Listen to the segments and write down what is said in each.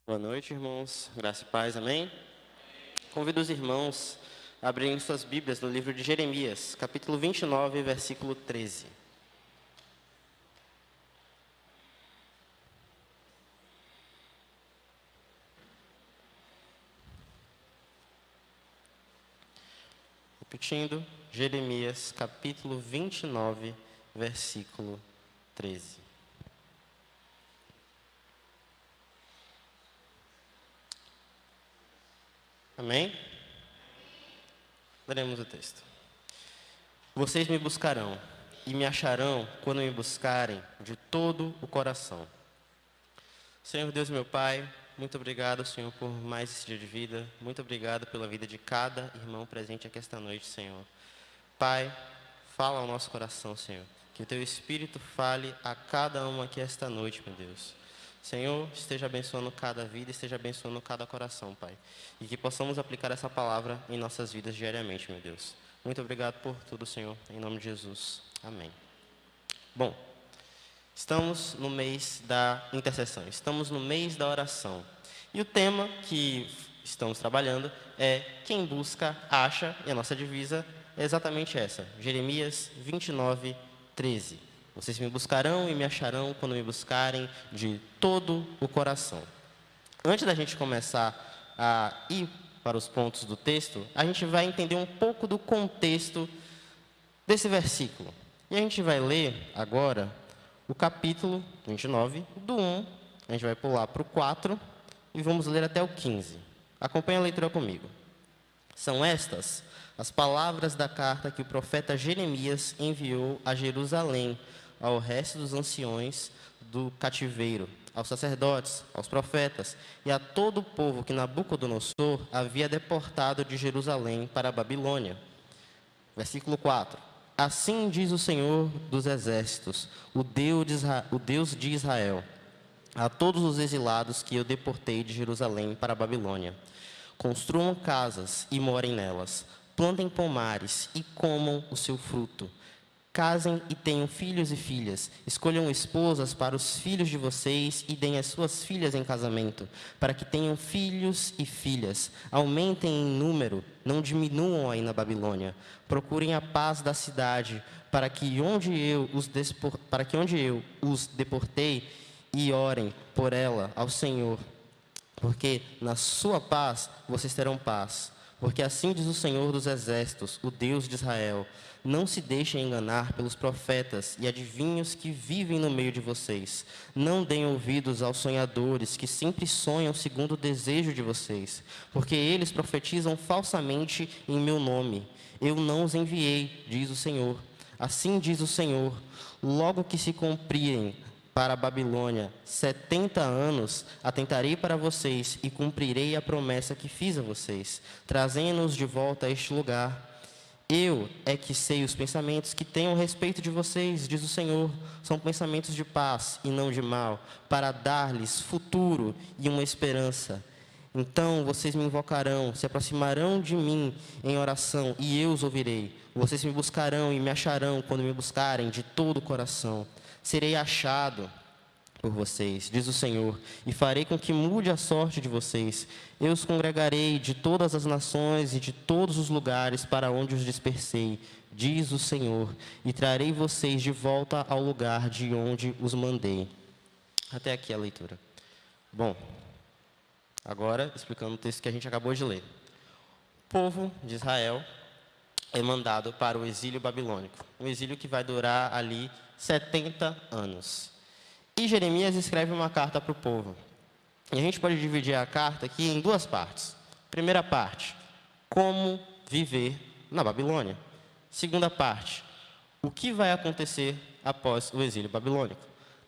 Boa noite, irmãos. Graça e paz, amém? Convido os irmãos a abrirem suas Bíblias no livro de Jeremias, capítulo 29, versículo 13. Repetindo, Jeremias, capítulo 29, versículo 13. Amém? Leremos o texto. Vocês me buscarão e me acharão quando me buscarem de todo o coração. Senhor Deus, meu Pai, muito obrigado, Senhor, por mais esse dia de vida. Muito obrigado pela vida de cada irmão presente aqui esta noite, Senhor. Pai, fala ao nosso coração, Senhor. Que o Teu Espírito fale a cada um aqui esta noite, meu Deus. Senhor, esteja abençoando cada vida, esteja abençoando cada coração, Pai. E que possamos aplicar essa palavra em nossas vidas diariamente, meu Deus. Muito obrigado por tudo, Senhor. Em nome de Jesus. Amém. Bom, estamos no mês da intercessão, estamos no mês da oração. E o tema que estamos trabalhando é quem busca, acha, e a nossa divisa é exatamente essa, Jeremias 29, 13. Vocês me buscarão e me acharão quando me buscarem de todo o coração. Antes da gente começar a ir para os pontos do texto, a gente vai entender um pouco do contexto desse versículo. E a gente vai ler agora o capítulo 29, do 1, a gente vai pular para o 4 e vamos ler até o 15. Acompanhe a leitura comigo. São estas as palavras da carta que o profeta Jeremias enviou a Jerusalém, ao resto dos anciões do cativeiro, aos sacerdotes, aos profetas e a todo o povo que Nabucodonosor havia deportado de Jerusalém para a Babilônia. Versículo 4. Assim diz o Senhor dos exércitos, o Deus de Israel, a todos os exilados que eu deportei de Jerusalém para a Babilônia: construam casas e morem nelas, plantem pomares e comam o seu fruto. Casem e tenham filhos e filhas, escolham esposas para os filhos de vocês e deem as suas filhas em casamento, para que tenham filhos e filhas. Aumentem em número, não diminuam aí na Babilônia. Procurem a paz da cidade, para que onde eu os deportei, e orem por ela ao Senhor, porque na sua paz vocês terão paz. Porque assim diz o Senhor dos exércitos, o Deus de Israel: não se deixem enganar pelos profetas e adivinhos que vivem no meio de vocês. Não deem ouvidos aos sonhadores que sempre sonham segundo o desejo de vocês, porque eles profetizam falsamente em meu nome. Eu não os enviei, diz o Senhor. Assim diz o Senhor: logo que se cumprirem para a Babilônia 70 anos, atentarei para vocês e cumprirei a promessa que fiz a vocês, trazendo-os de volta a este lugar. Eu é que sei os pensamentos que tenho a respeito de vocês, diz o Senhor. São pensamentos de paz e não de mal, para dar-lhes futuro e uma esperança. Então vocês me invocarão, se aproximarão de mim em oração, e eu os ouvirei. Vocês me buscarão e me acharão quando me buscarem de todo o coração. Serei achado por vocês, diz o Senhor, e farei com que mude a sorte de vocês. Eu os congregarei de todas as nações e de todos os lugares para onde os dispersei, diz o Senhor, e trarei vocês de volta ao lugar de onde os mandei. Até aqui a leitura. Bom, agora explicando o texto que a gente acabou de ler. O povo de Israel é mandado para o exílio babilônico, um exílio que vai durar ali 70 anos. E Jeremias escreve uma carta para o povo. E a gente pode dividir a carta aqui em duas partes. Primeira parte, como viver na Babilônia. Segunda parte, o que vai acontecer após o exílio babilônico.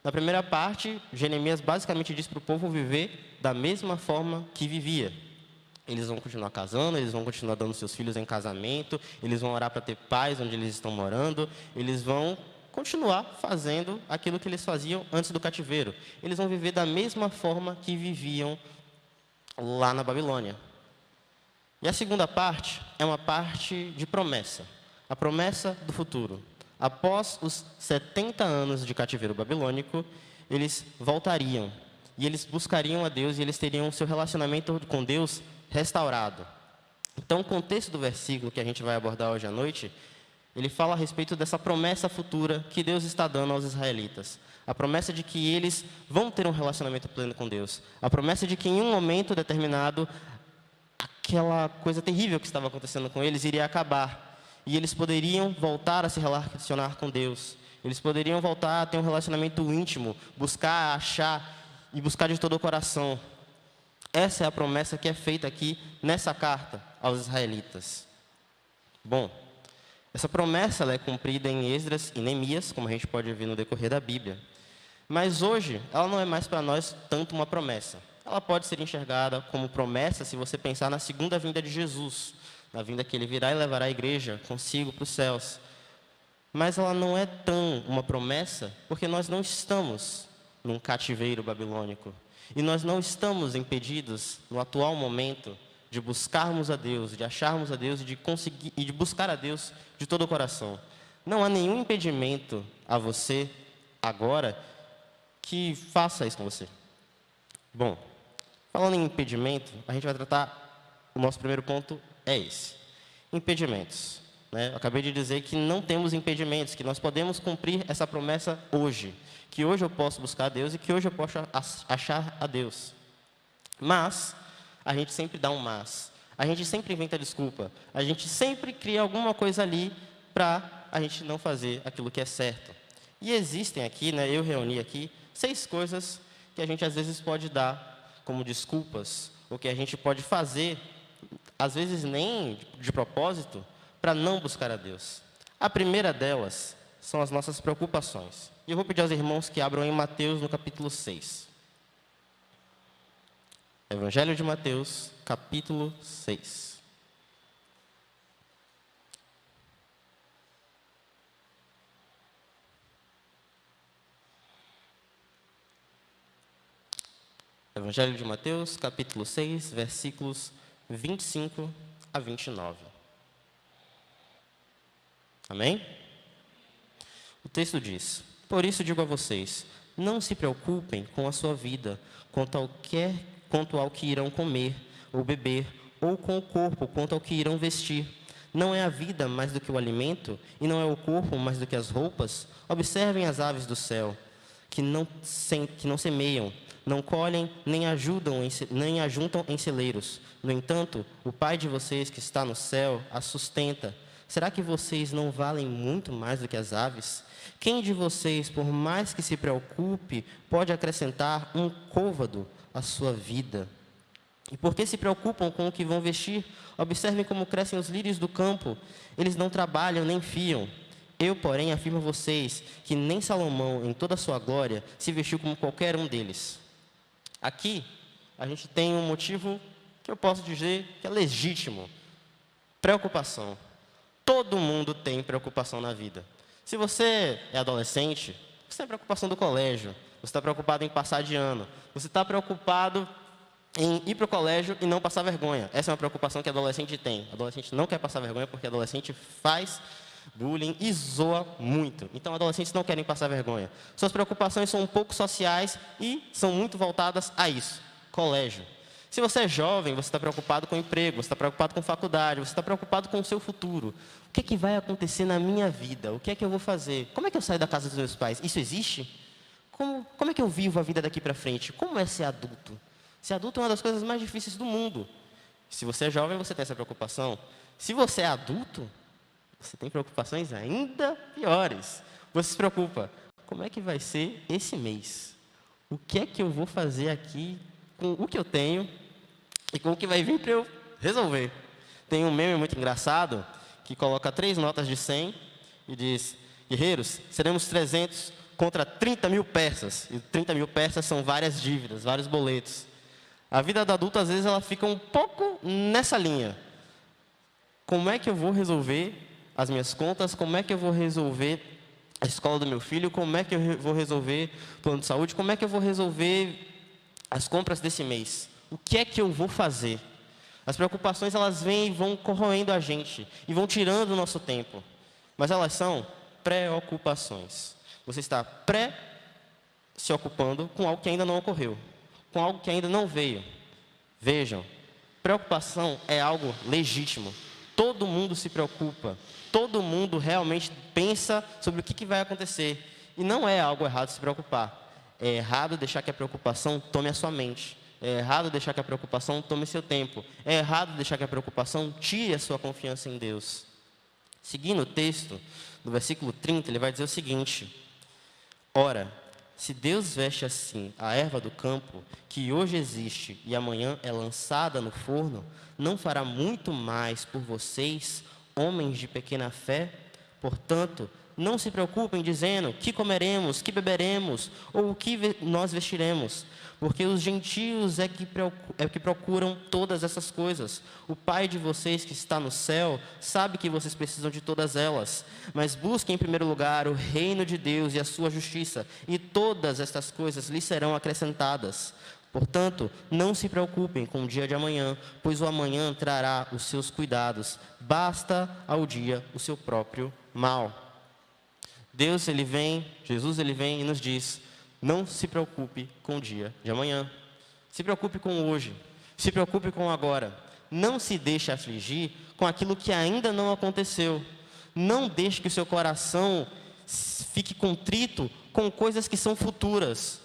Na primeira parte, Jeremias basicamente diz para o povo viver da mesma forma que vivia. Eles vão continuar casando, eles vão continuar dando seus filhos em casamento, eles vão orar para ter paz onde eles estão morando, eles vão continuar fazendo aquilo que eles faziam antes do cativeiro. Eles vão viver da mesma forma que viviam lá na Babilônia. E a segunda parte é uma parte de promessa, a promessa do futuro. Após os 70 anos de cativeiro babilônico, eles voltariam. e eles buscariam a Deus e eles teriam o seu relacionamento com Deus restaurado. Então, o contexto do versículo que a gente vai abordar hoje à noite, ele fala a respeito dessa promessa futura que Deus está dando aos israelitas. A promessa de que eles vão ter um relacionamento pleno com Deus. A promessa de que em um momento determinado, aquela coisa terrível que estava acontecendo com eles iria acabar. E eles poderiam voltar a se relacionar com Deus. Eles poderiam voltar a ter um relacionamento íntimo, buscar, achar e buscar de todo o coração. Essa é a promessa que é feita aqui nessa carta aos israelitas. Bom, essa promessa ela é cumprida em Esdras e Neemias, como a gente pode ver no decorrer da Bíblia. Mas hoje, ela não é mais para nós tanto uma promessa. Ela pode ser enxergada como promessa se você pensar na segunda vinda de Jesus, na vinda que ele virá e levará a igreja consigo para os céus. Mas ela não é tão uma promessa, porque nós não estamos num cativeiro babilônico. E nós não estamos impedidos, no atual momento, de buscarmos a Deus, de acharmos a Deus e de buscar a Deus de todo o coração. Não há nenhum impedimento a você, agora, que faça isso com você. Bom, falando em impedimento, a gente vai tratar, o nosso primeiro ponto é esse. Impedimentos. Eu acabei de dizer que não temos impedimentos, que nós podemos cumprir essa promessa hoje. Que hoje eu posso buscar a Deus e que hoje eu posso achar a Deus. Mas, a gente sempre dá um mas. A gente sempre inventa desculpa. A gente sempre cria alguma coisa ali para a gente não fazer aquilo que é certo. E existem aqui, eu reuni aqui, 6 coisas que a gente às vezes pode dar como desculpas, ou que a gente pode fazer, às vezes nem de propósito, para não buscar a Deus. A primeira delas são as nossas preocupações. E eu vou pedir aos irmãos que abram em Mateus, no capítulo 6. Evangelho de Mateus, capítulo 6. Evangelho de Mateus, capítulo 6, versículos 25 a 29. Amém? O texto diz: por isso digo a vocês, não se preocupem com a sua vida, quanto ao que irão comer ou beber, ou com o corpo, quanto ao que irão vestir. Não é a vida mais do que o alimento, e não é o corpo mais do que as roupas? Observem as aves do céu, que não semeiam, não colhem, nem ajuntam em celeiros. No entanto, o Pai de vocês que está no céu as sustenta. Será que vocês não valem muito mais do que as aves? Quem de vocês, por mais que se preocupe, pode acrescentar um côvado à sua vida? E por que se preocupam com o que vão vestir? Observem como crescem os lírios do campo. Eles não trabalham nem fiam. Eu, porém, afirmo a vocês que nem Salomão, em toda a sua glória, se vestiu como qualquer um deles. Aqui, a gente tem um motivo que eu posso dizer que é legítimo. Preocupação. Todo mundo tem preocupação na vida. Se você é adolescente, você tem preocupação do colégio. Você está preocupado em passar de ano. Você está preocupado em ir para o colégio e não passar vergonha. Essa é uma preocupação que adolescente tem. Adolescente não quer passar vergonha porque adolescente faz bullying e zoa muito. Então, adolescentes não querem passar vergonha. Suas preocupações são um pouco sociais e são muito voltadas a isso. Colégio. Se você é jovem, você está preocupado com emprego, você está preocupado com faculdade, você está preocupado com o seu futuro. O que é que vai acontecer na minha vida? O que é que eu vou fazer? Como é que eu saio da casa dos meus pais? Isso existe? Como é que eu vivo a vida daqui para frente? Como é ser adulto? Ser adulto é uma das coisas mais difíceis do mundo. Se você é jovem, você tem essa preocupação. Se você é adulto, você tem preocupações ainda piores. Você se preocupa, como é que vai ser esse mês? O que é que eu vou fazer aqui com o que eu tenho e com o que vai vir para eu resolver? Tem um meme muito engraçado que coloca 3 notas de 100 e diz: guerreiros, seremos 300 contra 30 mil persas. E 30 mil persas são várias dívidas, vários boletos. A vida do adulto, às vezes, ela fica um pouco nessa linha. Como é que eu vou resolver as minhas contas? Como é que eu vou resolver a escola do meu filho? Como é que eu vou resolver o plano de saúde? Como é que eu vou resolver as compras desse mês? O que é que eu vou fazer? As preocupações, elas vêm e vão corroendo a gente e vão tirando o nosso tempo. Mas elas são preocupações. Você está se ocupando com algo que ainda não ocorreu. com algo que ainda não veio. Vejam, preocupação é algo legítimo. Todo mundo se preocupa. Todo mundo realmente pensa sobre o que vai acontecer. E não é algo errado se preocupar. É errado deixar que a preocupação tome a sua mente. É errado deixar que a preocupação tome seu tempo. É errado deixar que a preocupação tire a sua confiança em Deus. Seguindo o texto, no versículo 30, ele vai dizer o seguinte: ora, se Deus veste assim a erva do campo, que hoje existe e amanhã é lançada no forno, não fará muito mais por vocês, homens de pequena fé? Portanto, não se preocupem dizendo: que comeremos, que beberemos, ou o que nós vestiremos, porque os gentios é que procuram todas essas coisas. O Pai de vocês que está no céu sabe que vocês precisam de todas elas. Mas busquem em primeiro lugar o reino de Deus e a sua justiça, e todas estas coisas lhes serão acrescentadas. Portanto, não se preocupem com o dia de amanhã, pois o amanhã trará os seus cuidados. Basta ao dia o seu próprio mal. Jesus ele vem e nos diz: não se preocupe com o dia de amanhã. Se preocupe com o hoje. Se preocupe com o agora. Não se deixe afligir com aquilo que ainda não aconteceu. Não deixe que o seu coração fique contrito com coisas que são futuras.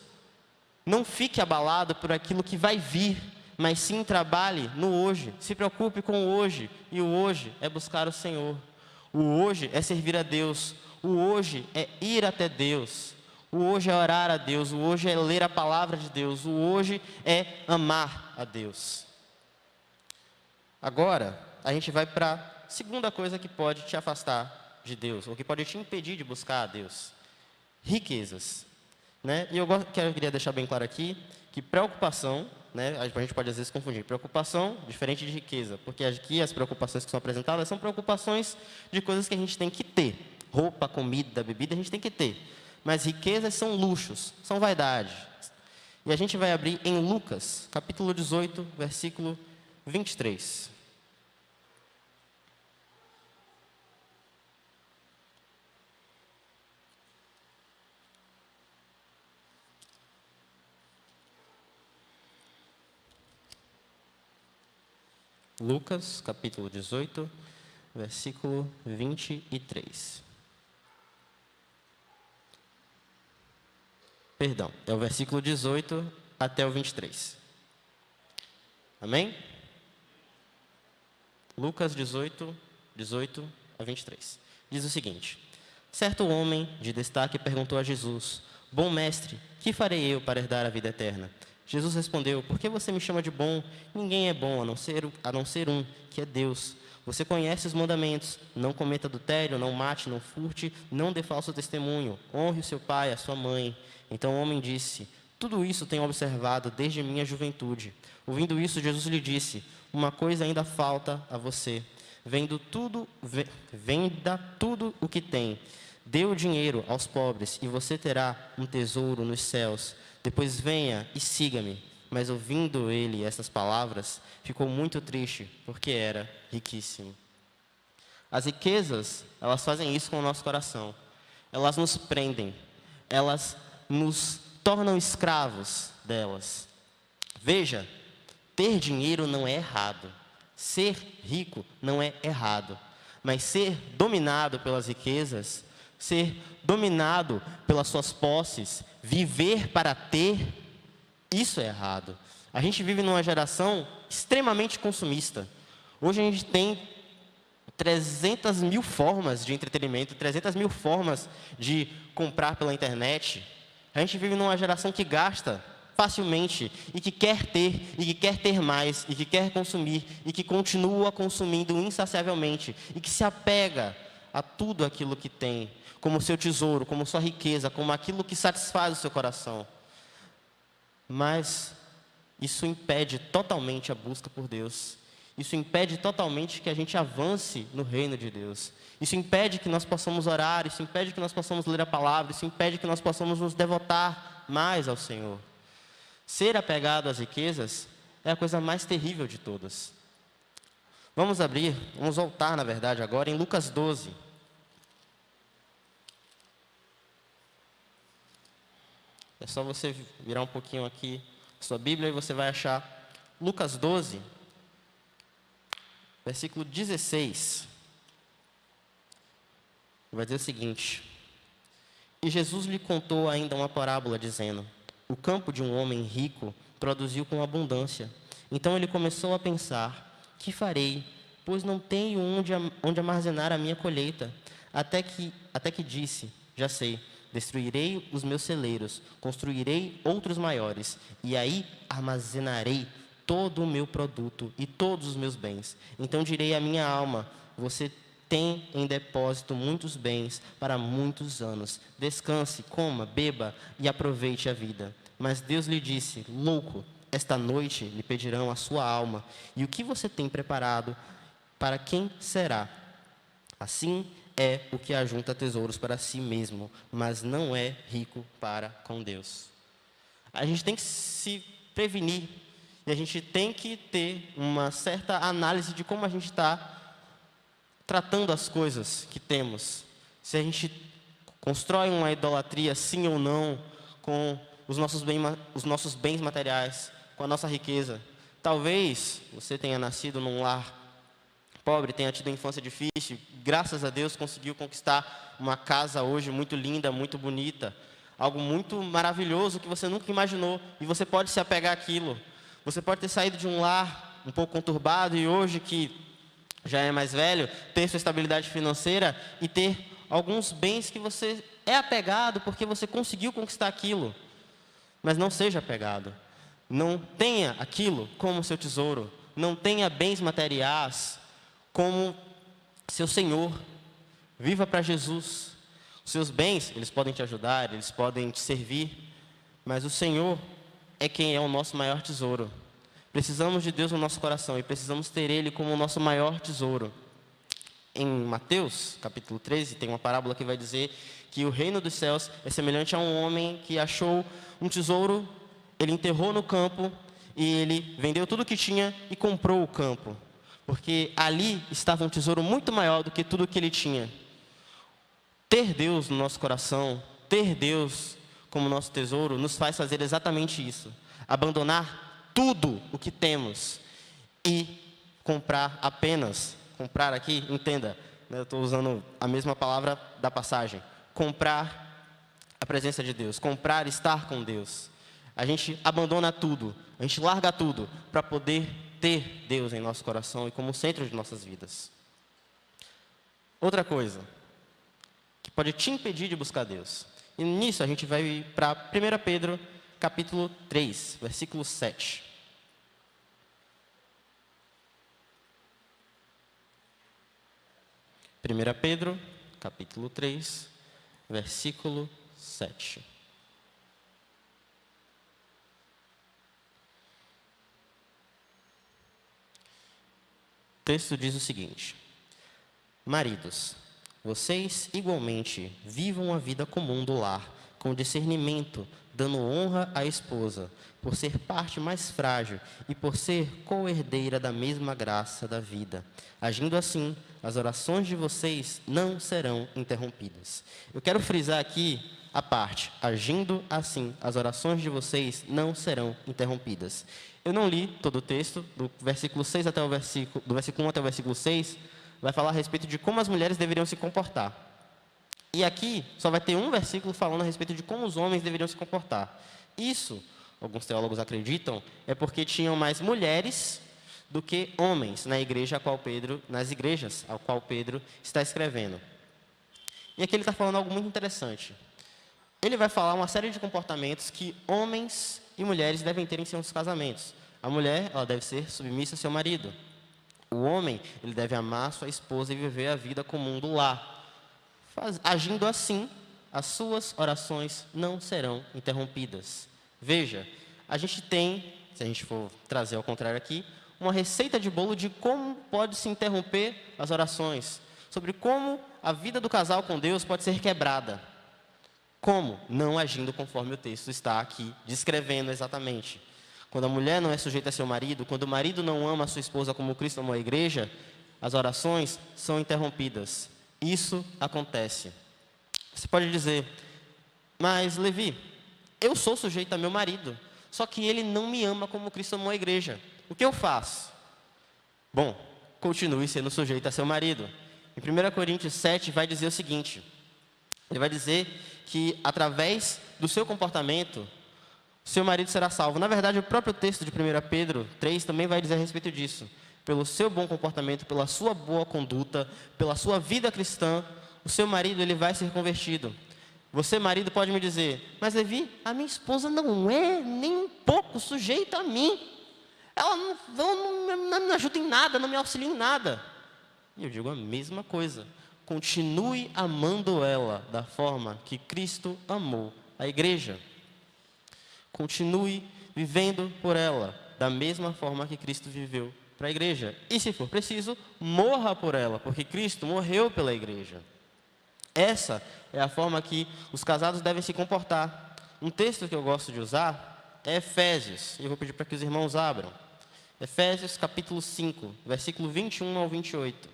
Não fique abalado por aquilo que vai vir, mas sim trabalhe no hoje. Se preocupe com o hoje. E o hoje é buscar o Senhor. O hoje é servir a Deus. O hoje é ir até Deus. O hoje é orar a Deus. O hoje é ler a palavra de Deus. O hoje é amar a Deus. Agora, a gente vai para a segunda coisa que pode te afastar de Deus, ou que pode te impedir de buscar a Deus: riquezas. E eu queria deixar bem claro aqui que preocupação, a gente pode às vezes confundir preocupação diferente de riqueza, porque aqui as preocupações que são apresentadas são preocupações de coisas que a gente tem que ter. Roupa, comida, bebida, a gente tem que ter. Mas riquezas são luxos, são vaidade. E a gente vai abrir em Lucas, capítulo 18, versículo 23. Lucas, capítulo 18, versículo 23. Perdão, é o versículo 18 até o 23. Amém? Lucas 18 a 23. Diz o seguinte: certo homem de destaque perguntou a Jesus: bom mestre, que farei eu para herdar a vida eterna? Jesus respondeu: por que você me chama de bom? Ninguém é bom a não ser um, que é Deus. Você conhece os mandamentos: não cometa adultério, não mate, não furte, não dê falso testemunho, honre o seu pai e a sua mãe. Então o homem disse: tudo isso tenho observado desde minha juventude. Ouvindo isso, Jesus lhe disse: uma coisa ainda falta a você. Venda tudo o que tem. Dê o dinheiro aos pobres e você terá um tesouro nos céus. Depois venha e siga-me. Mas ouvindo ele essas palavras, ficou muito triste, porque era riquíssimo. As riquezas, elas fazem isso com o nosso coração. Elas nos prendem. Elas nos tornam escravos delas. Veja, ter dinheiro não é errado. Ser rico não é errado. Mas ser dominado pelas riquezas, ser dominado pelas suas posses, viver para ter, isso é errado. A gente vive numa geração extremamente consumista. Hoje a gente tem 300 mil formas de entretenimento, 300 mil formas de comprar pela internet. A gente vive numa geração que gasta facilmente e que quer ter, e que quer ter mais, e que quer consumir, e que continua consumindo insaciavelmente, e que se apega a tudo aquilo que tem, como seu tesouro, como sua riqueza, como aquilo que satisfaz o seu coração. Mas isso impede totalmente a busca por Deus. Isso impede totalmente que a gente avance no reino de Deus. Isso impede que nós possamos orar, isso impede que nós possamos ler a palavra, isso impede que nós possamos nos devotar mais ao Senhor. Ser apegado às riquezas é a coisa mais terrível de todas. Vamos voltar, na verdade, agora em Lucas 12. É só você virar um pouquinho aqui sua Bíblia e você vai achar Lucas 12, versículo 16. Vai dizer o seguinte: E Jesus lhe contou ainda uma parábola, dizendo: O campo de um homem rico produziu com abundância. Então ele começou a pensar: Que farei, pois não tenho onde armazenar a minha colheita? Até que disse: Já sei, destruirei os meus celeiros, construirei outros maiores, e aí armazenarei todo o meu produto e todos os meus bens. Então direi à minha alma: Você tem em depósito muitos bens para muitos anos. Descanse, coma, beba e aproveite a vida. Mas Deus lhe disse: Louco, esta noite lhe pedirão a sua alma, e o que você tem preparado, para quem será? Assim é o que ajunta tesouros para si mesmo, mas não é rico para com Deus. A gente tem que se prevenir, e a gente tem que ter uma certa análise de como a gente está tratando as coisas que temos. Se a gente constrói uma idolatria, sim ou não, com os nossos bens materiais, com a nossa riqueza. Talvez você tenha nascido num lar pobre, tenha tido uma infância difícil, graças a Deus conseguiu conquistar uma casa hoje muito linda, muito bonita, algo muito maravilhoso que você nunca imaginou, e você pode se apegar àquilo. Você pode ter saído de um lar um pouco conturbado e hoje que já é mais velho, ter sua estabilidade financeira e ter alguns bens que você é apegado porque você conseguiu conquistar aquilo. Mas não seja apegado. Não tenha aquilo como seu tesouro. Não tenha bens materiais como seu Senhor. Viva para Jesus. Os seus bens, eles podem te ajudar, eles podem te servir, mas o Senhor é quem é o nosso maior tesouro. Precisamos de Deus no nosso coração e precisamos ter Ele como o nosso maior tesouro. Em Mateus, capítulo 13, tem uma parábola que vai dizer que o reino dos céus é semelhante a um homem que achou um tesouro, ele enterrou no campo e ele vendeu tudo o que tinha e comprou o campo. Porque ali estava um tesouro muito maior do que tudo o que ele tinha. Ter Deus no nosso coração, ter Deus como nosso tesouro, nos faz fazer exatamente isso. Abandonar tudo o que temos e comprar apenas, comprar aqui, entenda, eu estou usando a mesma palavra da passagem, comprar a presença de Deus, comprar estar com Deus. A gente abandona tudo, a gente larga tudo para poder ter Deus em nosso coração e como centro de nossas vidas. Outra coisa que pode te impedir de buscar Deus, e nisso a gente vai para 1 Pedro, capítulo 3, versículo 7. 1 Pedro, capítulo 3, versículo 7. O texto diz o seguinte: Maridos, vocês igualmente vivam a vida comum do lar, com discernimento, dando honra à esposa, por ser parte mais frágil e por ser co-herdeira da mesma graça da vida. Agindo assim, as orações de vocês não serão interrompidas. Eu quero frisar aqui a parte: agindo assim, as orações de vocês não serão interrompidas. Eu não li todo o texto, do versículo 6 até o versículo, do versículo 1 até o versículo 6, vai falar a respeito de como as mulheres deveriam se comportar. E aqui só vai ter um versículo falando a respeito de como os homens deveriam se comportar. Isso, alguns teólogos acreditam, é porque tinham mais mulheres do que homens nas igrejas ao qual Pedro está escrevendo. E aqui ele está falando algo muito interessante. Ele vai falar uma série de comportamentos que homens e mulheres devem ter em seus casamentos. A mulher, ela deve ser submissa ao seu marido. O homem, ele deve amar sua esposa e viver a vida comum do lar. Agindo assim, as suas orações não serão interrompidas. Veja, a gente tem, se a gente for trazer ao contrário aqui, uma receita de bolo de como pode se interromper as orações, sobre como a vida do casal com Deus pode ser quebrada. Como? Não agindo conforme o texto está aqui descrevendo exatamente. Quando a mulher não é sujeita a seu marido, quando o marido não ama a sua esposa como Cristo amou a igreja, as orações são interrompidas. Isso acontece. Você pode dizer: mas Levi, eu sou sujeito a meu marido. só que ele não me ama como Cristo amou a igreja. O que eu faço? Bom, continue sendo sujeito a seu marido. Em 1 Coríntios 7 vai dizer o seguinte, ele vai dizer que através do seu comportamento, seu marido será salvo. Na verdade, o próprio texto de 1 Pedro 3 também vai dizer a respeito disso. Pelo seu bom comportamento, pela sua boa conduta, pela sua vida cristã, o seu marido ele vai ser convertido. Você, marido, pode me dizer, mas Levi, a minha esposa não é nem um pouco sujeita a mim. Ela não me ajuda em nada, não me auxilia em nada. E eu digo a mesma coisa. Continue amando ela da forma que Cristo amou a igreja. Continue vivendo por ela da mesma forma que Cristo viveu para a igreja. E se for preciso, morra por ela, porque Cristo morreu pela igreja. Essa é a forma que os casados devem se comportar. Um texto que eu gosto de usar é Efésios. E eu vou pedir para que os irmãos abram. Efésios capítulo 5, versículo 21 ao 28.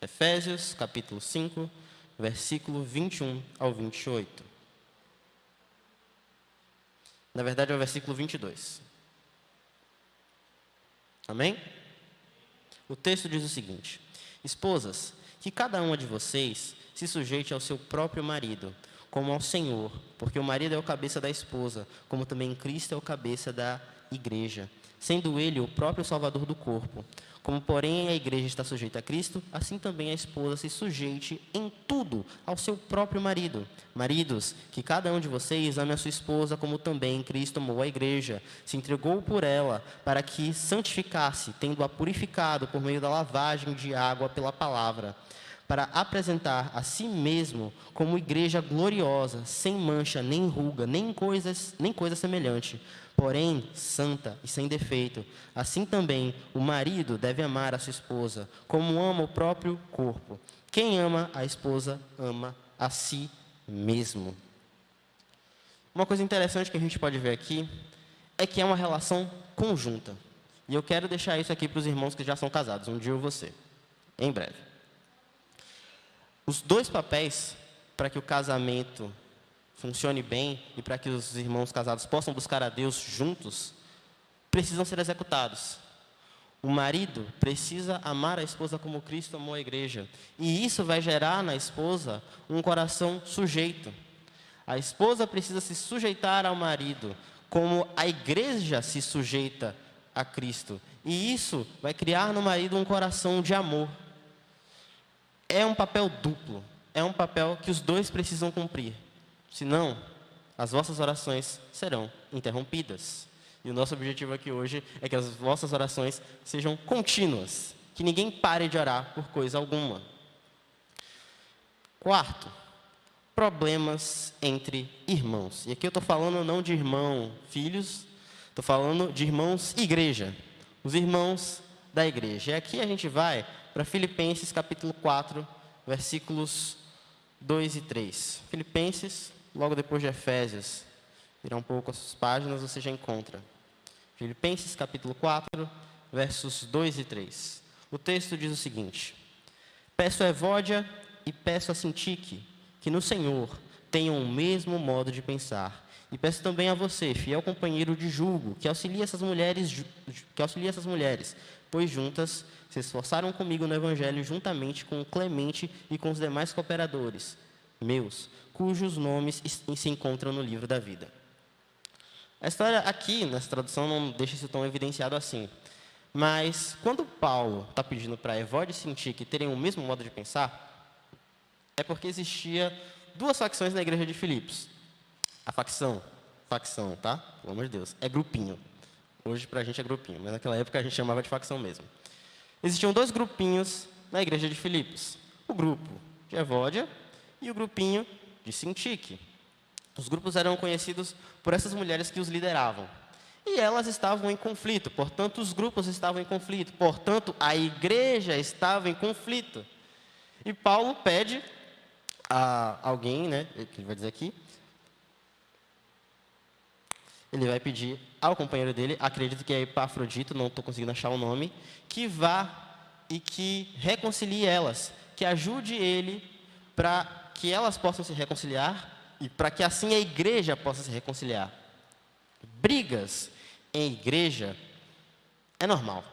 Efésios capítulo 5, versículo 21 ao 28. Na verdade é o versículo 22. Amém? O texto diz o seguinte: esposas, que cada uma de vocês se sujeite ao seu próprio marido, como ao Senhor, porque o marido é o cabeça da esposa, como também Cristo é o cabeça da igreja, sendo ele o próprio Salvador do corpo. Como, porém, a igreja está sujeita a Cristo, assim também a esposa se sujeite em tudo ao seu próprio marido. Maridos, que cada um de vocês ame a sua esposa, como também Cristo amou a igreja, se entregou por ela, para que santificasse, tendo-a purificado por meio da lavagem de água pela palavra, para apresentar a si mesmo como igreja gloriosa, sem mancha, nem ruga, nem coisa semelhante, porém santa e sem defeito. Assim também o marido deve amar a sua esposa, como ama o próprio corpo. Quem ama a esposa, ama a si mesmo. Uma coisa interessante que a gente pode ver aqui é que é uma relação conjunta. E eu quero deixar isso aqui para os irmãos que já são casados, um dia eu vou ser, em breve. Os dois papéis, para que o casamento funcione bem e para que os irmãos casados possam buscar a Deus juntos, precisam ser executados. O marido precisa amar a esposa como Cristo amou a igreja. E isso vai gerar na esposa um coração sujeito. A esposa precisa se sujeitar ao marido, como a igreja se sujeita a Cristo. E isso vai criar no marido um coração de amor. É um papel duplo, é um papel que os dois precisam cumprir. Senão, as vossas orações serão interrompidas. E o nosso objetivo aqui hoje é que as vossas orações sejam contínuas, que ninguém pare de orar por coisa alguma. Quarto, problemas entre irmãos. E aqui eu estou falando não de irmão, filhos, estou falando de irmãos igreja, os irmãos da igreja. E aqui a gente vai para Filipenses capítulo 4, versículos 2 e 3. Filipenses, logo depois de Efésios, virar um pouco as páginas, você já encontra. Filipenses capítulo 4, versos 2 e 3. O texto diz o seguinte: peço a Evódia e peço a Sintique, que no Senhor tenham o mesmo modo de pensar. E peço também a você, fiel companheiro de julgo, que auxilie essas mulheres, pois juntas se esforçaram comigo no Evangelho, juntamente com Clemente e com os demais cooperadores meus, cujos nomes se encontram no livro da vida. A história aqui, nessa tradução, não deixa isso tão evidenciado assim. Mas, quando Paulo está pedindo para Evódia e Sintique terem o mesmo modo de pensar, é porque existia duas facções na igreja de Filipos. A facção, tá? Pelo amor de Deus, é grupinho. Hoje, para a gente, é grupinho, mas naquela época a gente chamava de facção mesmo. Existiam dois grupinhos na igreja de Filipos. O grupo de Evódia e o grupinho de Sintique. Os grupos eram conhecidos por essas mulheres que os lideravam. E elas estavam em conflito, portanto, os grupos estavam em conflito, portanto, a igreja estava em conflito. E Paulo pede a alguém, né, que ele vai dizer aqui, ele vai pedir ao companheiro dele, acredito que é Epafrodito, não estou conseguindo achar o nome, que vá e que reconcilie elas, que ajude ele para que elas possam se reconciliar e para que assim a igreja possa se reconciliar. Brigas em igreja é normal.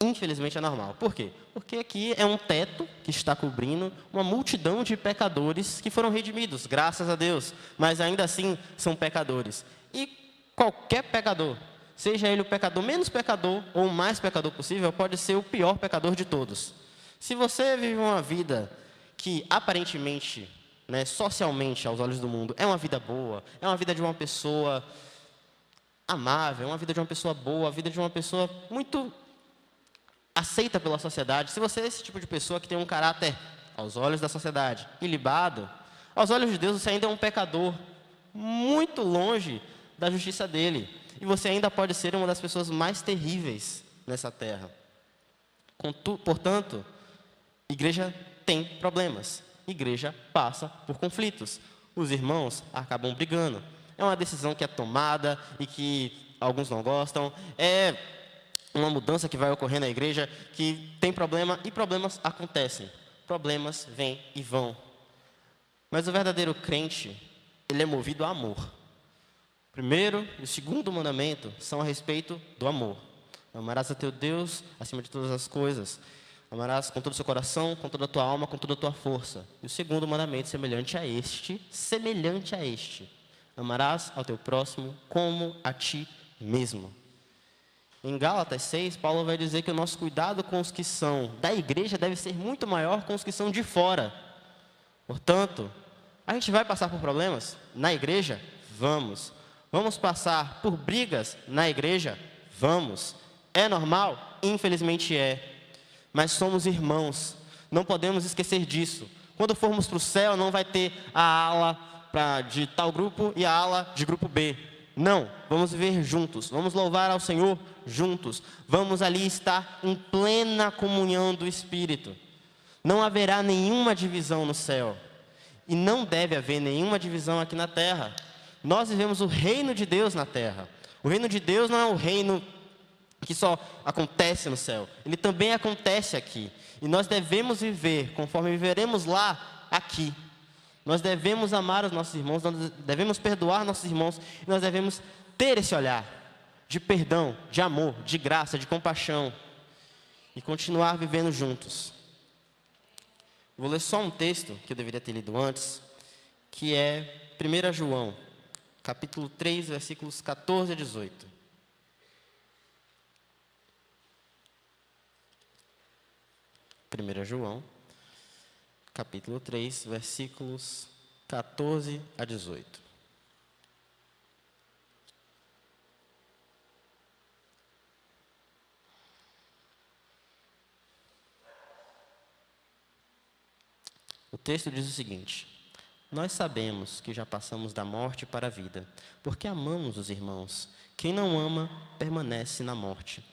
Infelizmente é normal. Por quê? Porque aqui é um teto que está cobrindo uma multidão de pecadores que foram redimidos, graças a Deus, mas ainda assim são pecadores. E qualquer pecador, seja ele o pecador menos pecador ou o mais pecador possível, pode ser o pior pecador de todos. Se você vive uma vida que aparentemente, socialmente, aos olhos do mundo, é uma vida boa, é uma vida de uma pessoa amável, é uma vida de uma pessoa boa, a vida de uma pessoa muito aceita pela sociedade, se você é esse tipo de pessoa que tem um caráter, aos olhos da sociedade, ilibado, aos olhos de Deus você ainda é um pecador, muito longe da justiça dele. E você ainda pode ser uma das pessoas mais terríveis nessa terra. Portanto, igreja tem problemas. Igreja passa por conflitos. Os irmãos acabam brigando. É uma decisão que é tomada e que alguns não gostam. É uma mudança que vai ocorrer na igreja que tem problema e problemas acontecem. Problemas vêm e vão. Mas o verdadeiro crente, ele é movido a amor. O primeiro e o segundo mandamento são a respeito do amor. Amarás a teu Deus acima de todas as coisas. Amarás com todo o seu coração, com toda a tua alma, com toda a tua força. E o segundo mandamento, semelhante a este, amarás ao teu próximo como a ti mesmo. Em Gálatas 6, Paulo vai dizer que o nosso cuidado com os que são da igreja deve ser muito maior com os que são de fora. Portanto, a gente vai passar por problemas na igreja? Vamos. Vamos passar por brigas na igreja? Vamos. É normal? Infelizmente é. Mas somos irmãos. Não podemos esquecer disso. Quando formos para o céu, não vai ter a ala de tal grupo e a ala de grupo B. Não, vamos viver juntos, vamos louvar ao Senhor juntos, vamos ali estar em plena comunhão do Espírito. Não haverá nenhuma divisão no céu, e não deve haver nenhuma divisão aqui na terra. Nós vivemos o reino de Deus na terra. O reino de Deus não é um reino que só acontece no céu, ele também acontece aqui. E nós devemos viver conforme viveremos lá, aqui. Nós devemos amar os nossos irmãos, nós devemos perdoar nossos irmãos, e nós devemos ter esse olhar de perdão, de amor, de graça, de compaixão, e continuar vivendo juntos. Vou ler só um texto que eu deveria ter lido antes, que é 1 João, capítulo 3, versículos 14 a 18. 1 João, capítulo 3, versículos 14 a 18. O texto diz o seguinte: nós sabemos que já passamos da morte para a vida, porque amamos os irmãos. Quem não ama, permanece na morte.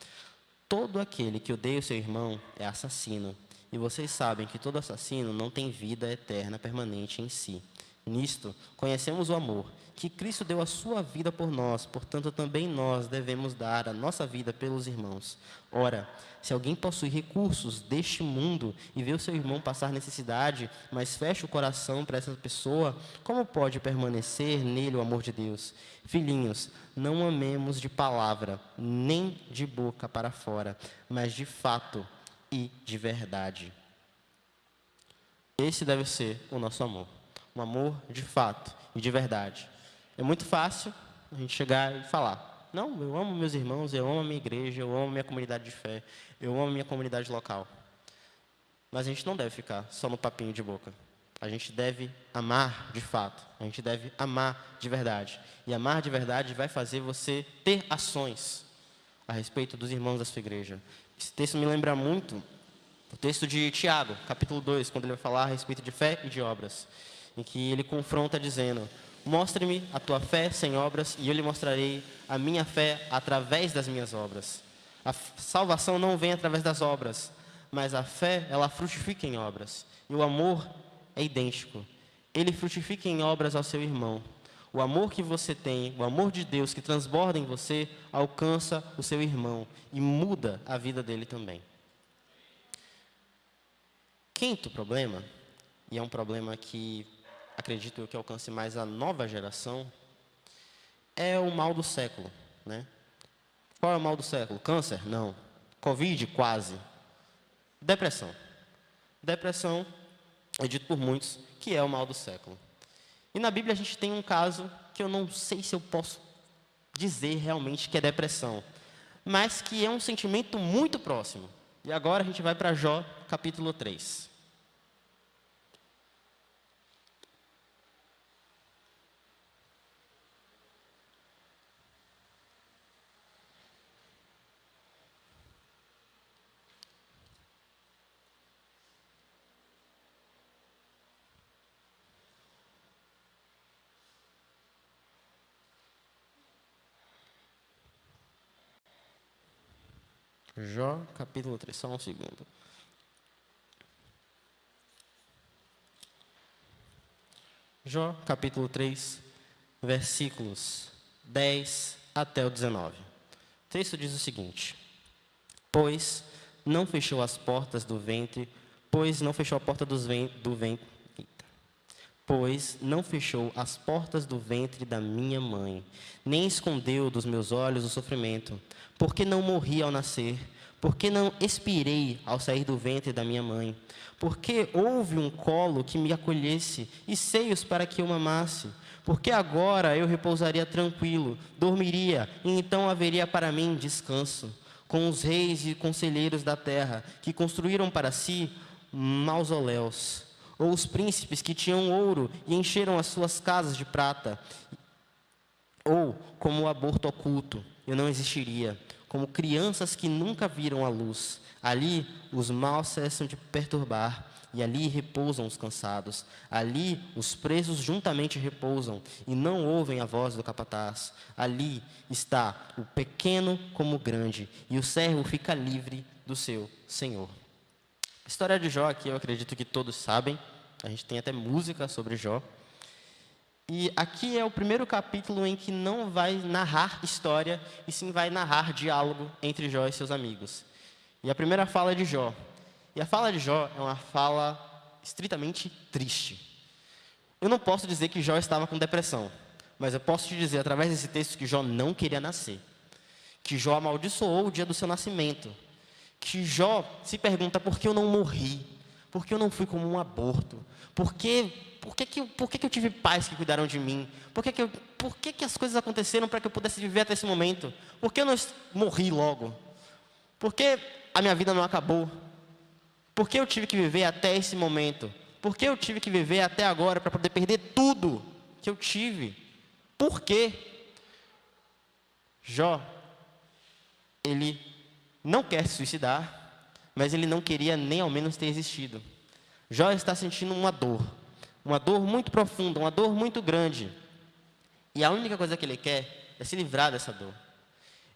Todo aquele que odeia o seu irmão é assassino. E vocês sabem que todo assassino não tem vida eterna permanente em si. Nisto, conhecemos o amor, que Cristo deu a sua vida por nós, portanto também nós devemos dar a nossa vida pelos irmãos. Ora, se alguém possui recursos deste mundo e vê o seu irmão passar necessidade, mas fecha o coração para essa pessoa, como pode permanecer nele o amor de Deus? Filhinhos, não amemos de palavra, nem de boca para fora, mas de fato e de verdade. Esse deve ser o nosso amor. Um amor de fato e de verdade. É muito fácil a gente chegar e falar: não, eu amo meus irmãos, eu amo a minha igreja, eu amo a minha comunidade de fé, eu amo a minha comunidade local. Mas a gente não deve ficar só no papinho de boca. A gente deve amar de fato. A gente deve amar de verdade. E amar de verdade vai fazer você ter ações a respeito dos irmãos da sua igreja. Esse texto me lembra muito o texto de Tiago, capítulo 2, quando ele vai falar a respeito de fé e de obras, em que ele confronta dizendo: mostre-me a tua fé sem obras, e eu lhe mostrarei a minha fé através das minhas obras. A salvação não vem através das obras, mas a fé, ela frutifica em obras. E o amor é idêntico. Ele frutifica em obras ao seu irmão. O amor que você tem, o amor de Deus que transborda em você, alcança o seu irmão e muda a vida dele também. Quinto problema, e é um problema que acredito eu que alcance mais a nova geração, é o mal do século, né? Qual é o mal do século? Câncer? Não. Covid? Quase. Depressão. Depressão é dito por muitos que é o mal do século. E na Bíblia a gente tem um caso que eu não sei se eu posso dizer realmente que é depressão, mas que é um sentimento muito próximo. E agora a gente vai para Jó, capítulo 3. Jó, capítulo 3, só um segundo. Jó, capítulo 3, versículos 10 até o 19. O texto diz o seguinte: Pois não fechou as portas do ventre, pois não fechou a porta do ventre, pois não fechou as portas do ventre da minha mãe, nem escondeu dos meus olhos o sofrimento, porque não morri ao nascer, porque não expirei ao sair do ventre da minha mãe, porque houve um colo que me acolhesse e seios para que eu mamasse, porque agora eu repousaria tranquilo, dormiria, e então haveria para mim descanso, com os reis e conselheiros da terra, que construíram para si mausoléus, ou os príncipes que tinham ouro e encheram as suas casas de prata, ou como o aborto oculto, eu não existiria, como crianças que nunca viram a luz. Ali os maus cessam de perturbar, e ali repousam os cansados. Ali os presos juntamente repousam, e não ouvem a voz do capataz. Ali está o pequeno como o grande, e o servo fica livre do seu senhor. A história de Jó aqui eu acredito que todos sabem. A gente tem até música sobre Jó. E aqui é o primeiro capítulo em que não vai narrar história, e sim vai narrar diálogo entre Jó e seus amigos. E a primeira fala é de Jó. E a fala de Jó é uma fala estritamente triste. Eu não posso dizer que Jó estava com depressão, mas eu posso te dizer através desse texto que Jó não queria nascer. Que Jó amaldiçoou o dia do seu nascimento. Que Jó se pergunta por que eu não morri? Por que eu não fui como um aborto? Por que eu tive pais que cuidaram de mim? Por que as coisas aconteceram para que eu pudesse viver até esse momento? Por que eu não morri logo? Por que a minha vida não acabou? Por que eu tive que viver até esse momento? Por que eu tive que viver até agora para poder perder tudo que eu tive? Por quê? Jó, ele não quer se suicidar, mas ele não queria nem ao menos ter existido. Jó está sentindo uma dor muito profunda, uma dor muito grande. E a única coisa que ele quer é se livrar dessa dor.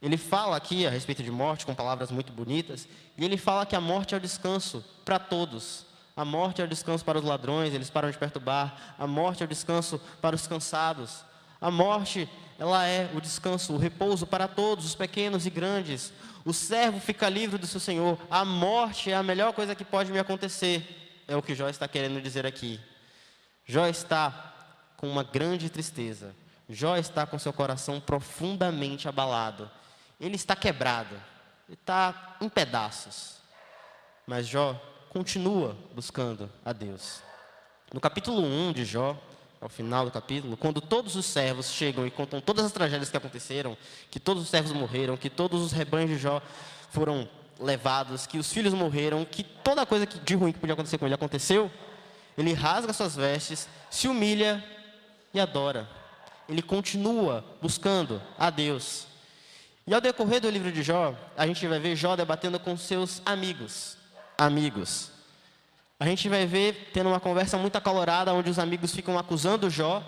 Ele fala aqui a respeito de morte com palavras muito bonitas, e ele fala que a morte é o descanso para todos. A morte é o descanso para os ladrões, eles param de perturbar. A morte é o descanso para os cansados. A morte, ela é o descanso, o repouso para todos, os pequenos e grandes. O servo fica livre do seu Senhor. A morte é a melhor coisa que pode me acontecer. É o que Jó está querendo dizer aqui. Jó está com uma grande tristeza. Jó está com seu coração profundamente abalado. Ele está quebrado. Ele está em pedaços. Mas Jó continua buscando a Deus. No capítulo 1 de Jó, ao final do capítulo, quando todos os servos chegam e contam todas as tragédias que aconteceram, que todos os servos morreram, que todos os rebanhos de Jó foram levados, que os filhos morreram, que toda coisa de ruim que podia acontecer com ele aconteceu, ele rasga suas vestes, se humilha e adora. Ele continua buscando a Deus. E ao decorrer do livro de Jó, a gente vai ver Jó debatendo com seus amigos. A gente vai ver tendo uma conversa muito acalorada, onde os amigos ficam acusando Jó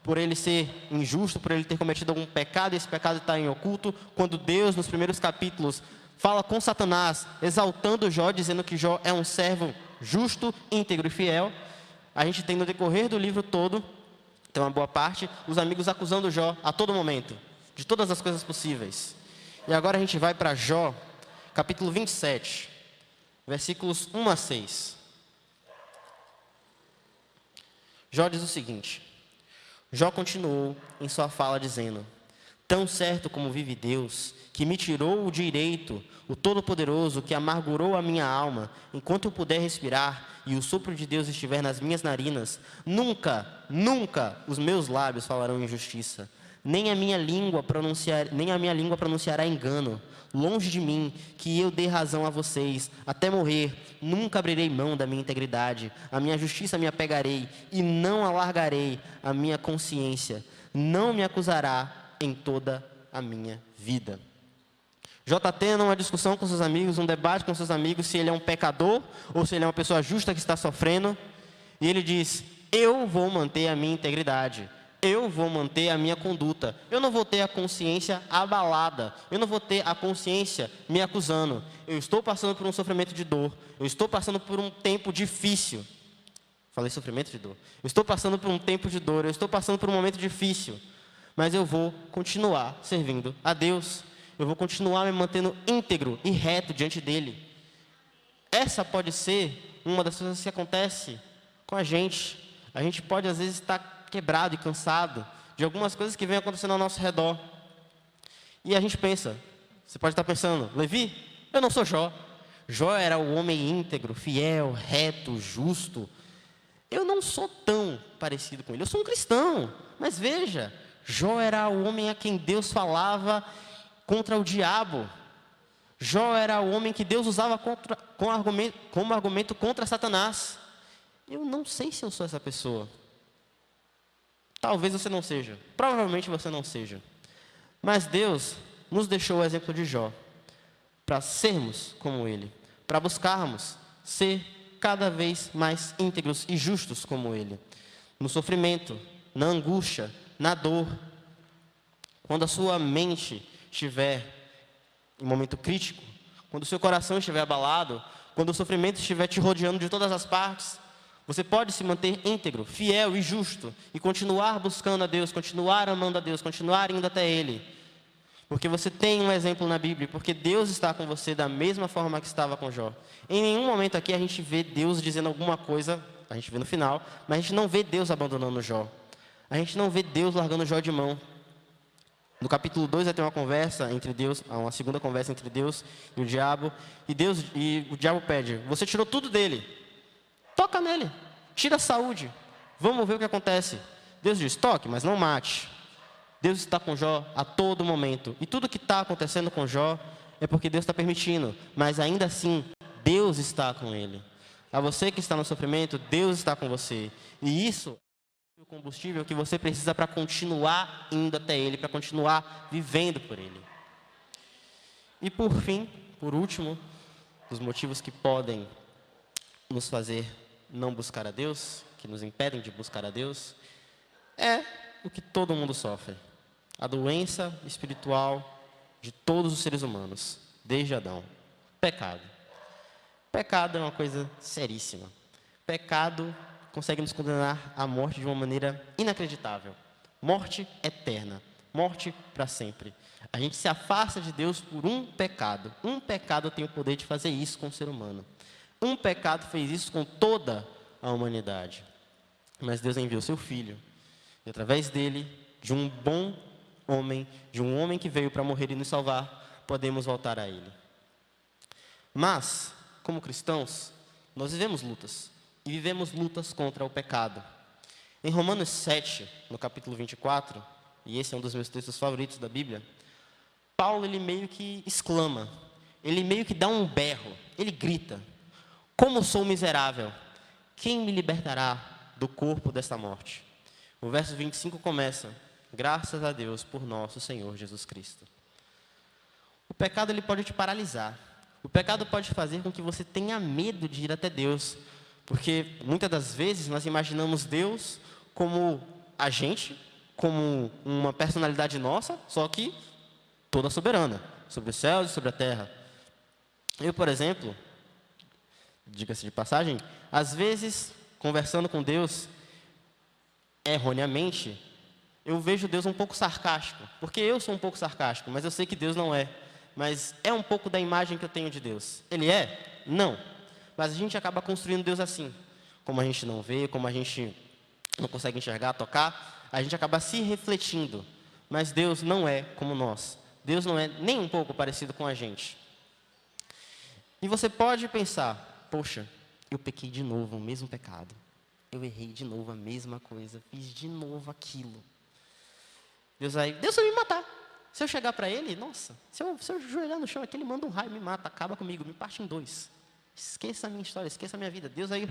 por ele ser injusto, por ele ter cometido algum pecado, e esse pecado está em oculto, quando Deus, nos primeiros capítulos, fala com Satanás, exaltando Jó, dizendo que Jó é um servo justo, íntegro e fiel. A gente tem no decorrer do livro todo, tem uma boa parte, os amigos acusando Jó a todo momento, de todas as coisas possíveis. E agora a gente vai para Jó, capítulo 27, versículos 1 a 6. Jó diz o seguinte: Jó continuou em sua fala dizendo: tão certo como vive Deus, que me tirou o direito, o Todo-Poderoso, que amargurou a minha alma, enquanto eu puder respirar e o sopro de Deus estiver nas minhas narinas, nunca, nunca os meus lábios falarão injustiça, nem a minha língua pronunciará engano. Longe de mim que eu dê razão a vocês, até morrer, nunca abrirei mão da minha integridade, a minha justiça me apegarei e não alargarei a minha consciência, não me acusará em toda a minha vida. Jó está tendo uma discussão com seus amigos, um debate com seus amigos, se ele é um pecador ou se ele é uma pessoa justa que está sofrendo. E ele diz: eu vou manter a minha integridade, eu vou manter a minha conduta, eu não vou ter a consciência abalada, eu não vou ter a consciência me acusando. Eu estou passando por um sofrimento de dor, eu estou passando por um tempo difícil. Falei sofrimento de dor. Eu estou passando por um tempo de dor, eu estou passando por um momento difícil. Mas eu vou continuar servindo a Deus. Eu vou continuar me mantendo íntegro e reto diante dEle. Essa pode ser uma das coisas que acontece com a gente. A gente pode, às vezes, estar quebrado e cansado de algumas coisas que vêm acontecendo ao nosso redor. E a gente pensa, você pode estar pensando: Levi, eu não sou Jó. Jó era o homem íntegro, fiel, reto, justo. Eu não sou tão parecido com ele. Eu sou um cristão. Mas veja, Jó era o homem a quem Deus falava contra o diabo. Jó era o homem que Deus usava como argumento contra Satanás. Eu não sei se eu sou essa pessoa. Talvez você não seja. Provavelmente você não seja. Mas Deus nos deixou o exemplo de Jó para sermos como ele, para buscarmos ser cada vez mais íntegros e justos como ele. No sofrimento, na angústia, na dor. Quando a sua mente estiver em momento crítico, quando o seu coração estiver abalado, quando o sofrimento estiver te rodeando de todas as partes, você pode se manter íntegro, fiel e justo e continuar buscando a Deus, continuar amando a Deus, continuar indo até Ele. Porque você tem um exemplo na Bíblia, porque Deus está com você da mesma forma que estava com Jó. Em nenhum momento aqui a gente vê Deus dizendo alguma coisa, a gente vê no final, mas a gente não vê Deus abandonando Jó. A gente não vê Deus largando Jó de mão. No capítulo 2 vai ter uma conversa entre Deus, uma segunda conversa entre Deus e o diabo. E o diabo pede: você tirou tudo dele, toca nele, tira a saúde, vamos ver o que acontece. Deus diz: toque, mas não mate. Deus está com Jó a todo momento. E tudo que está acontecendo com Jó é porque Deus está permitindo. Mas ainda assim, Deus está com ele. A você que está no sofrimento, Deus está com você. E isso é o combustível que você precisa para continuar indo até Ele, para continuar vivendo por Ele. E por fim, por último, os motivos que podem nos fazer não buscar a Deus, que nos impedem de buscar a Deus, é o que todo mundo sofre. A doença espiritual de todos os seres humanos, desde Adão. Pecado. Pecado é uma coisa seríssima. Pecado consegue nos condenar à morte de uma maneira inacreditável. Morte eterna. Morte para sempre. A gente se afasta de Deus por um pecado. Um pecado tem o poder de fazer isso com o ser humano. Um pecado fez isso com toda a humanidade. Mas Deus enviou seu Filho. E através dele, de um bom homem, de um homem que veio para morrer e nos salvar, podemos voltar a Ele. Mas, como cristãos, nós vivemos lutas. E vivemos lutas contra o pecado. Em Romanos 7, no capítulo 24, e esse é um dos meus textos favoritos da Bíblia, Paulo, ele meio que exclama, ele meio que dá um berro, ele grita: como sou miserável, quem me libertará do corpo desta morte? O verso 25 começa: graças a Deus por nosso Senhor Jesus Cristo. O pecado, ele pode te paralisar. O pecado pode fazer com que você tenha medo de ir até Deus. Porque muitas das vezes nós imaginamos Deus como a gente, como uma personalidade nossa, só que toda soberana, sobre os céus e sobre a terra. Eu, por exemplo, diga-se de passagem, às vezes, conversando com Deus, erroneamente, eu vejo Deus um pouco sarcástico, porque eu sou um pouco sarcástico, mas eu sei que Deus não é. Mas é um pouco da imagem que eu tenho de Deus. Ele é? Não. Mas a gente acaba construindo Deus assim. Como a gente não vê, como a gente não consegue enxergar, tocar, a gente acaba se refletindo. Mas Deus não é como nós. Deus não é nem um pouco parecido com a gente. E você pode pensar, poxa, eu pequei de novo o mesmo pecado. Eu errei de novo a mesma coisa, fiz de novo aquilo. Deus vai me matar. Se eu chegar para ele, nossa, se eu ajoelhar no chão aqui, ele manda um raio, me mata, acaba comigo, me parte em dois. Esqueça a minha história, esqueça a minha vida. Deus vai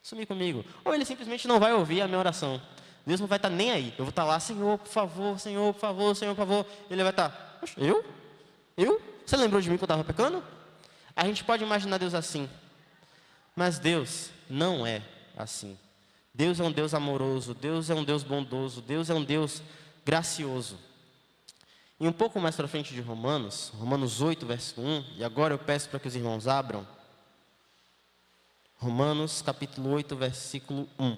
sumir comigo. Ou ele simplesmente não vai ouvir a minha oração. Deus não vai estar nem aí. Eu vou estar lá, Senhor, por favor, Senhor, por favor, Senhor, por favor. Ele vai estar, poxa, eu? Você lembrou de mim quando eu estava pecando? A gente pode imaginar Deus assim. Mas Deus não é assim. Deus é um Deus amoroso, Deus é um Deus bondoso, Deus é um Deus gracioso. E um pouco mais para frente de Romanos 8, verso 1, e agora eu peço para que os irmãos abram. Romanos capítulo 8, versículo 1.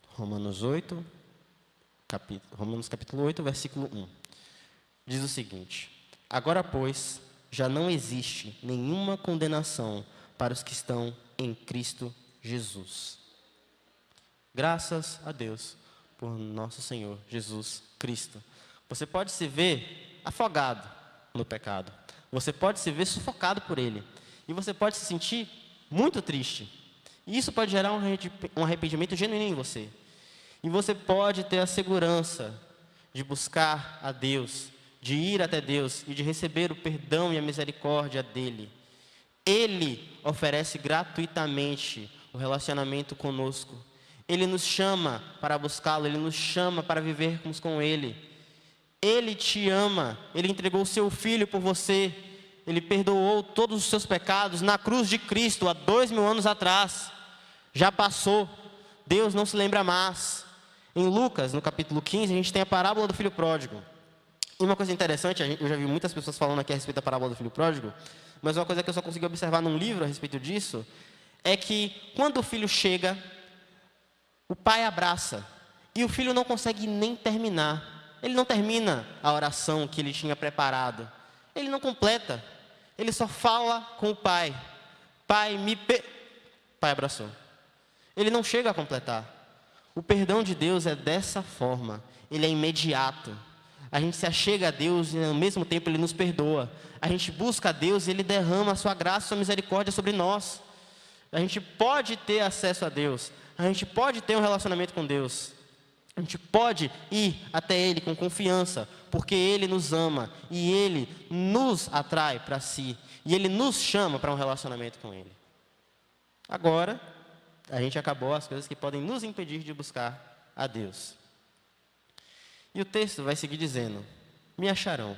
Romanos capítulo 8, versículo 1. Diz o seguinte: agora, pois, já não existe nenhuma condenação para os que estão em Cristo Jesus. Graças a Deus por nosso Senhor Jesus Cristo. Você pode se ver afogado no pecado. Você pode se ver sufocado por ele. E você pode se sentir muito triste. E isso pode gerar um arrependimento genuíno em você. E você pode ter a segurança de buscar a Deus, de ir até Deus e de receber o perdão e a misericórdia dele. Ele oferece gratuitamente o relacionamento conosco. Ele nos chama para buscá-lo, ele nos chama para vivermos com ele. Ele te ama, ele entregou o seu filho por você, ele perdoou todos os seus pecados na cruz de Cristo há 2000 anos atrás. Já passou, Deus não se lembra mais. Em Lucas, no capítulo 15, a gente tem a parábola do filho pródigo. E uma coisa interessante, eu já vi muitas pessoas falando aqui a respeito da parábola do filho pródigo, mas uma coisa que eu só consegui observar num livro a respeito disso, é que quando o filho chega, o pai abraça, e o filho não consegue nem terminar. Ele não termina a oração que ele tinha preparado. Ele não completa. Ele só fala com o pai. Pai, Pai abraçou. Ele não chega a completar. O perdão de Deus é dessa forma. Ele é imediato. A gente se achega a Deus e ao mesmo tempo Ele nos perdoa. A gente busca a Deus e Ele derrama a sua graça e a sua misericórdia sobre nós. A gente pode ter acesso a Deus. A gente pode ter um relacionamento com Deus. A gente pode ir até Ele com confiança, porque Ele nos ama e Ele nos atrai para si. E Ele nos chama para um relacionamento com Ele. Agora, a gente acabou as coisas que podem nos impedir de buscar a Deus. E o texto vai seguir dizendo: me acharão.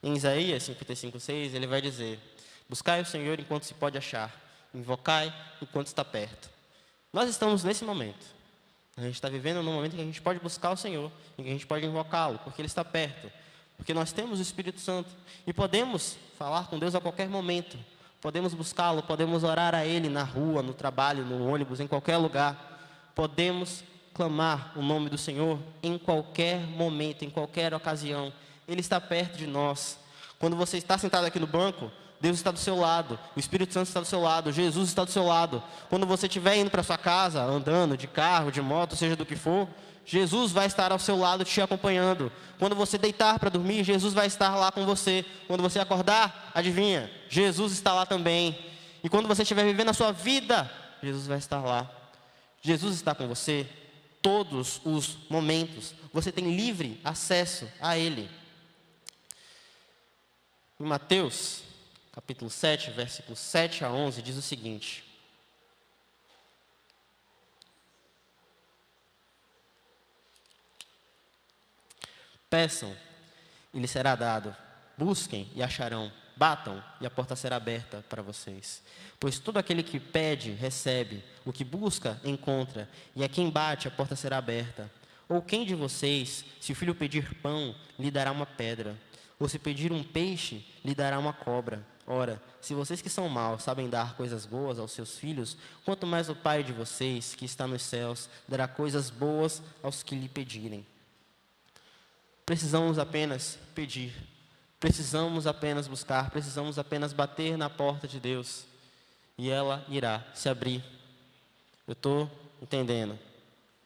Em Isaías 55:6, ele vai dizer: buscai o Senhor enquanto se pode achar, invocai enquanto está perto. Nós estamos nesse momento. A gente está vivendo num momento em que a gente pode buscar o Senhor, em que a gente pode invocá-lo, porque Ele está perto. Porque nós temos o Espírito Santo e podemos falar com Deus a qualquer momento. Podemos buscá-lo, podemos orar a Ele na rua, no trabalho, no ônibus, em qualquer lugar. Podemos clamar o nome do Senhor em qualquer momento, em qualquer ocasião. Ele está perto de nós. Quando você está sentado aqui no banco, Deus está do seu lado, o Espírito Santo está do seu lado, Jesus está do seu lado. Quando você estiver indo para sua casa, andando de carro, de moto, seja do que for, Jesus vai estar ao seu lado te acompanhando. Quando você deitar para dormir, Jesus vai estar lá com você. Quando você acordar, adivinha, Jesus está lá também. E quando você estiver vivendo a sua vida, Jesus vai estar lá. Jesus está com você todos os momentos. Você tem livre acesso a Ele. Em Mateus capítulo 7, versículos 7 a 11, diz o seguinte: peçam e lhes será dado, busquem e acharão, batam e a porta será aberta para vocês. Pois todo aquele que pede, recebe, o que busca, encontra, e a quem bate, a porta será aberta. Ou quem de vocês, se o filho pedir pão, lhe dará uma pedra? Ou se pedir um peixe, lhe dará uma cobra? Ora, se vocês que são maus sabem dar coisas boas aos seus filhos, quanto mais o Pai de vocês, que está nos céus, dará coisas boas aos que lhe pedirem. Precisamos apenas pedir. Precisamos apenas buscar, precisamos apenas bater na porta de Deus e ela irá se abrir. Eu estou entendendo.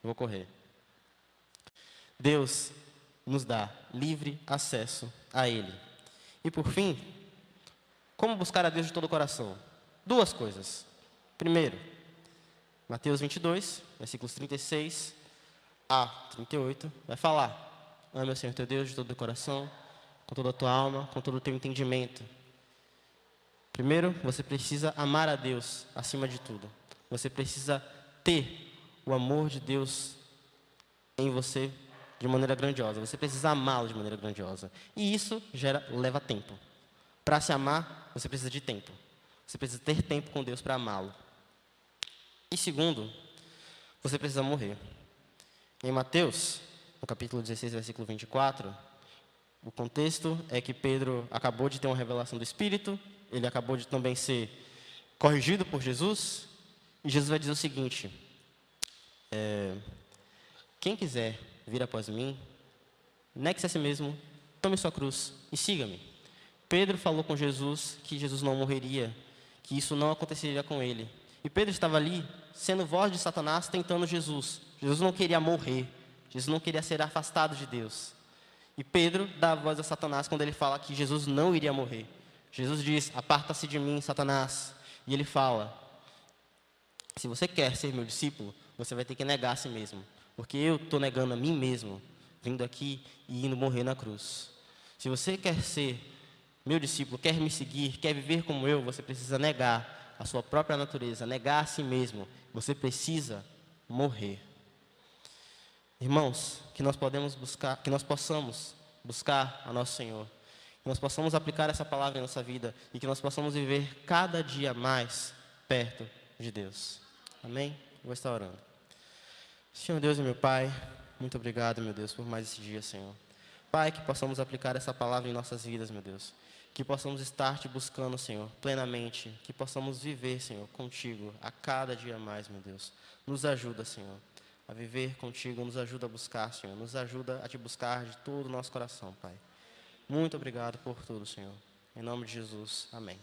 Vou correr. Deus nos dá livre acesso a Ele. E por fim, como buscar a Deus de todo o coração? Duas coisas. Primeiro, Mateus 22, versículos 36 a 38, vai falar: ame o Senhor teu Deus de todo o coração, com toda a tua alma, com todo o teu entendimento. Primeiro, você precisa amar a Deus acima de tudo. Você precisa ter o amor de Deus em você de maneira grandiosa. Você precisa amá-lo de maneira grandiosa. E isso leva tempo. Para se amar, você precisa de tempo. Você precisa ter tempo com Deus para amá-lo. E segundo, você precisa morrer. Em Mateus, no capítulo 16, versículo 24, o contexto é que Pedro acabou de ter uma revelação do Espírito, ele acabou de também ser corrigido por Jesus, e Jesus vai dizer o seguinte: quem quiser vir após mim, negue-se a si mesmo, tome sua cruz e siga-me. Pedro falou com Jesus que Jesus não morreria, que isso não aconteceria com ele. E Pedro estava ali, sendo voz de Satanás, tentando Jesus. Jesus não queria morrer, Jesus não queria ser afastado de Deus. E Pedro dá a voz a Satanás quando ele fala que Jesus não iria morrer. Jesus diz: aparta-se de mim, Satanás. E ele fala: se você quer ser meu discípulo, você vai ter que negar a si mesmo. Porque eu estou negando a mim mesmo, vindo aqui e indo morrer na cruz. Se você quer ser meu discípulo, quer me seguir, quer viver como eu, você precisa negar a sua própria natureza, negar a si mesmo. Você precisa morrer. Irmãos, que nós possamos buscar a nosso Senhor, que nós possamos aplicar essa palavra em nossa vida e que nós possamos viver cada dia mais perto de Deus. Amém? Vou estar orando. Senhor Deus e meu Pai, muito obrigado, meu Deus, por mais esse dia, Senhor. Pai, que possamos aplicar essa palavra em nossas vidas, meu Deus. Que possamos estar Te buscando, Senhor, plenamente. Que possamos viver, Senhor, contigo a cada dia mais, meu Deus. Nos ajuda, Senhor, a viver contigo. Nos ajuda a buscar, Senhor. Nos ajuda a Te buscar de todo o nosso coração, Pai. Muito obrigado por tudo, Senhor. Em nome de Jesus. Amém.